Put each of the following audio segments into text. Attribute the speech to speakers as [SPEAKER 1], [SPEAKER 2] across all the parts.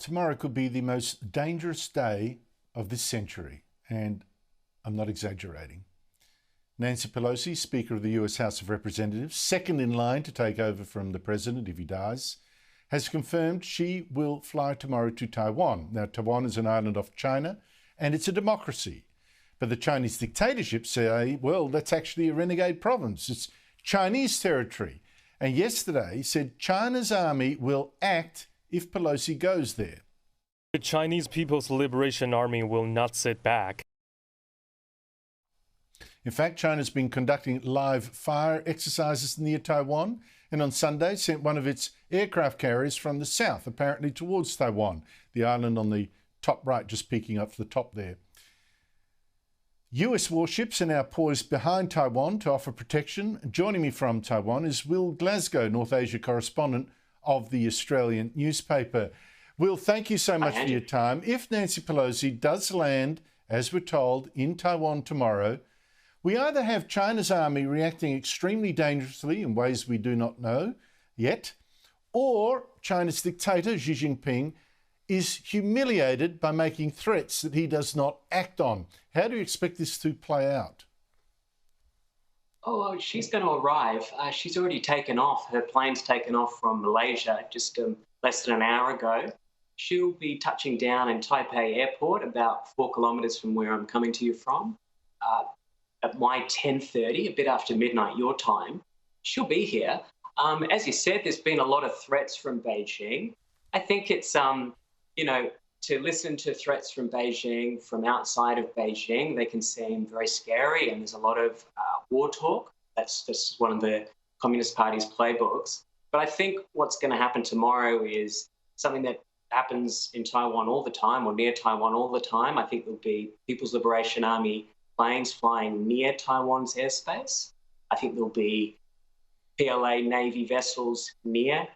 [SPEAKER 1] Tomorrow could be the most dangerous day of this century, and I'm not exaggerating. Nancy Pelosi, Speaker of the US House of Representatives, second in line to take over from the President if he dies, has confirmed she will fly tomorrow to Taiwan. Now, Taiwan is an island off China, and it's a democracy. But the Chinese dictatorship say, well, that's actually a renegade province. It's Chinese territory. And yesterday said China's army will act if Pelosi goes there.
[SPEAKER 2] The Chinese People's Liberation Army will not sit back.
[SPEAKER 1] In fact, China's been conducting live fire exercises near Taiwan, and on Sunday sent one of its aircraft carriers from the south, apparently towards Taiwan, the island on the top right, just peeking up to the top there. US warships are now poised behind Taiwan to offer protection. Joining me from Taiwan is Will Glasgow, North Asia correspondent of the Australian newspaper. Will, thank you so much for your time. If Nancy Pelosi does land, as we're told, in Taiwan tomorrow, we either have China's army reacting extremely dangerously in ways we do not know yet, or China's dictator, Xi Jinping, is humiliated by making threats that he does not act on. How do you expect this to play out?
[SPEAKER 3] Oh, she's going to arrive. She's already taken off. Her plane's taken off from Malaysia just less than an hour ago. She'll be touching down in Taipei Airport, about 4 kilometres from where I'm coming to you from, at my 10:30, a bit after midnight your time. She'll be here. As you said, there's been a lot of threats from Beijing. I think it's, to listen to threats from Beijing, from outside of Beijing, they can seem very scary, and there's a lot of war talk. That's one of the Communist Party's playbooks. But I think what's going to happen tomorrow is something that happens in Taiwan all the time, or near Taiwan all the time. I think there'll be People's Liberation Army planes flying near Taiwan's airspace. I think there'll be PLA Navy vessels near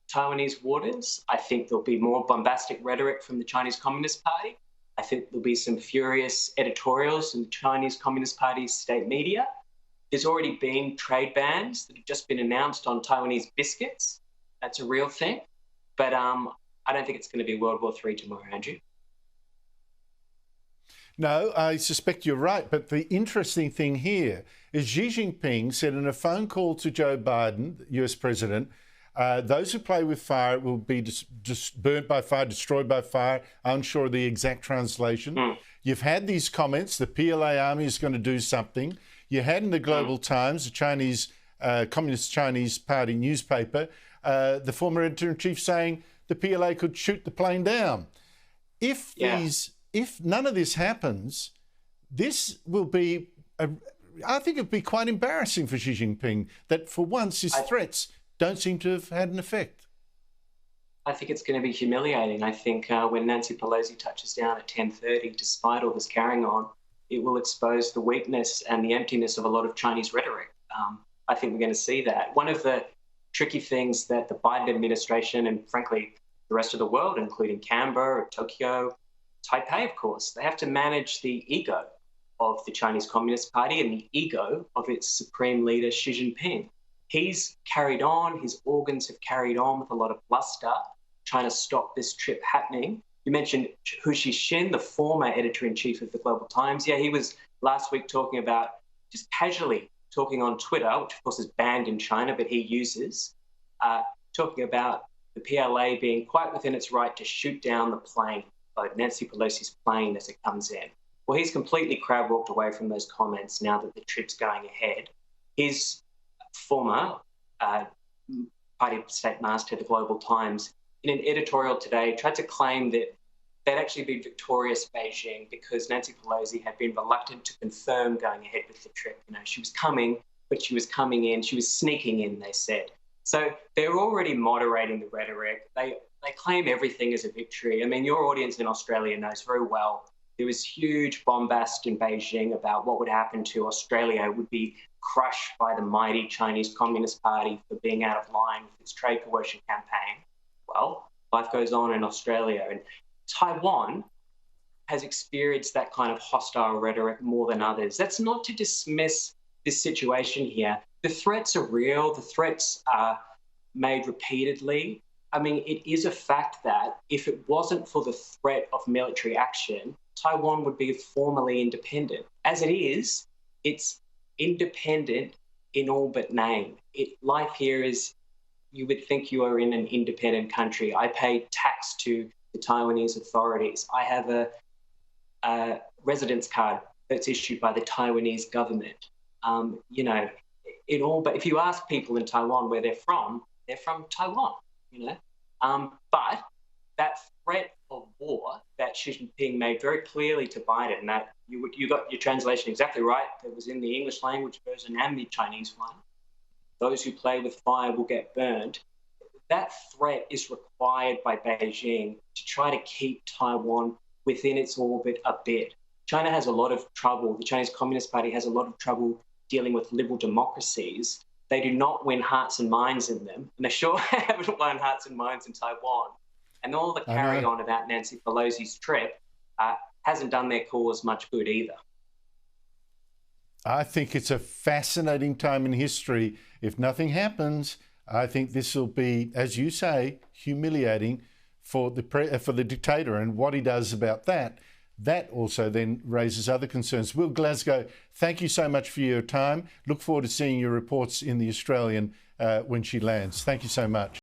[SPEAKER 3] Taiwanese waters. I think there'll be more bombastic rhetoric from the Chinese Communist Party. I think there'll be some furious editorials in the Chinese Communist Party's state media. There's already been trade bans that have just been announced on Taiwanese biscuits. That's a real thing. But I don't think it's going to be World War III tomorrow, Andrew.
[SPEAKER 1] No, I suspect you're right. But the interesting thing here is Xi Jinping said in a phone call to Joe Biden, the US president, those who play with fire will be just burnt by fire, destroyed by fire. Unsure of the exact translation. You've had these comments, the PLA army is going to do something. You had in the Global Times, the Chinese, Communist Chinese Party newspaper, the former editor-in-chief saying the PLA could shoot the plane down. If none of this happens, this will be, I think it'd be quite embarrassing for Xi Jinping that for once his threats don't seem to have had an effect.
[SPEAKER 3] I think it's going to be humiliating. I think when Nancy Pelosi touches down at 10:30, despite all this carrying on, it will expose the weakness and the emptiness of a lot of Chinese rhetoric. I think we're going to see that. One of the tricky things that the Biden administration and, frankly, the rest of the world, including Canberra, Tokyo, Taipei, of course, they have to manage the ego of the Chinese Communist Party and the ego of its supreme leader, Xi Jinping. He's carried on, his organs have carried on with a lot of bluster, trying to stop this trip happening. You mentioned Hu Xixin, the former editor-in-chief of the Global Times. Yeah, he was last week talking about, just casually talking on Twitter, which of course is banned in China, but he uses, talking about the PLA being quite within its right to shoot down the plane, like Nancy Pelosi's plane as it comes in. Well, he's completely crab-walked away from those comments now that the trip's going ahead. His former party state masthead, the Global Times, in an editorial today, tried to claim that they'd actually been victorious, Beijing, because Nancy Pelosi had been reluctant to confirm going ahead with the trip. She was coming, but she was coming in, she was sneaking in, they said. So they're already moderating the rhetoric. They claim everything as a victory. I mean, your audience in Australia knows very well there was huge bombast in Beijing about what would happen to Australia. It would be crushed by the mighty Chinese Communist Party for being out of line with its trade coercion campaign. Well, life goes on in Australia. And Taiwan has experienced that kind of hostile rhetoric more than others. That's not to dismiss this situation here. The threats are real. The threats are made repeatedly. I mean, it is a fact that if it wasn't for the threat of military action, Taiwan would be formally independent. As it is, it's independent in all but name. Life here is, you would think you are in an independent country. I pay tax to the Taiwanese authorities. I have a residence card that's issued by the Taiwanese government. You know, but if you ask people in Taiwan where they're from Taiwan, you know. But that threat of war that Xi Jinping made very clearly to Biden, that you got your translation exactly right. It was in the English language version and the Chinese one. Those who play with fire will get burned. That threat is required by Beijing to try to keep Taiwan within its orbit a bit. China has a lot of trouble. The Chinese Communist Party has a lot of trouble dealing with liberal democracies. They do not win hearts and minds in them, and they sure haven't won hearts and minds in Taiwan. And all the carry on about Nancy Pelosi's trip hasn't done their cause much good either.
[SPEAKER 1] I think it's a fascinating time in history. If nothing happens, I think this will be, as you say, humiliating for the dictator, and what he does about that. That also then raises other concerns. Will Glasgow, thank you so much for your time. Look forward to seeing your reports in the Australian when she lands. Thank you so much.